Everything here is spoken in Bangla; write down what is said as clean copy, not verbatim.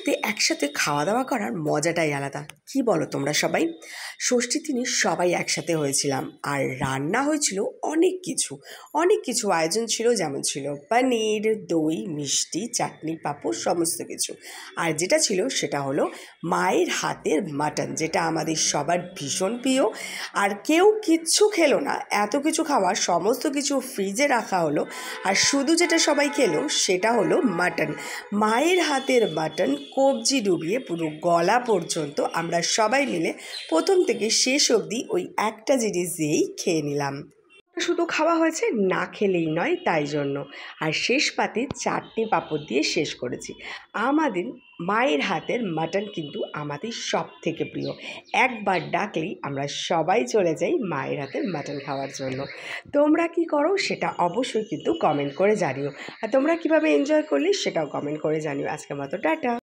বাড়িতে একসাথে খাওয়া দাওয়া করার মজাটাই আলাদা। কি বলো তোমরা সবাই? ষষ্ঠীর দিনে সবাই একসাথে হয়েছিলাম, আর রান্না হয়েছিল অনেক কিছু আয়োজন ছিল, যেমন ছিল পনির, দই, মিষ্টি, চাটনি, পাঁপড়, সমস্ত কিছু। আর যেটা ছিল সেটা হলো মায়ের হাতের মাটন, যেটা আমাদের সবার ভীষণ প্রিয়। আর কেউ কিচ্ছু খেলো না, এত কিছু খাওয়া, সমস্ত কিছু ফ্রিজে রাখা হলো। আর শুধু যেটা সবাই খেলো সেটা হলো মাটন। মায়ের হাতের মাটন কবজি ডুবিয়ে পুরো গলা পর্যন্ত আমরা সবাই মিলে প্রথম থেকে শেষ অবধি ওই একটা জিনিস দিয়েই খেয়ে নিলাম। শুধু খাওয়া হয়েছে, না খেলেই নয়, তাই জন্য। আর শেষ পাতে চাটনি পাঁপড় দিয়ে শেষ করেছি। আমাদের মায়ের হাতের মাটন কিন্তু আমাদের সব থেকে প্রিয়। একবার ডাকলেই আমরা সবাই চলে যাই মায়ের হাতের মাটন খাওয়ার জন্য। তোমরা কি করো সেটা অবশ্যই কিন্তু কমেন্ট করে জানিও। আর তোমরা কিভাবে এনজয় করলে সেটাও কমেন্ট করে জানিও। আজকের মতো টাটা।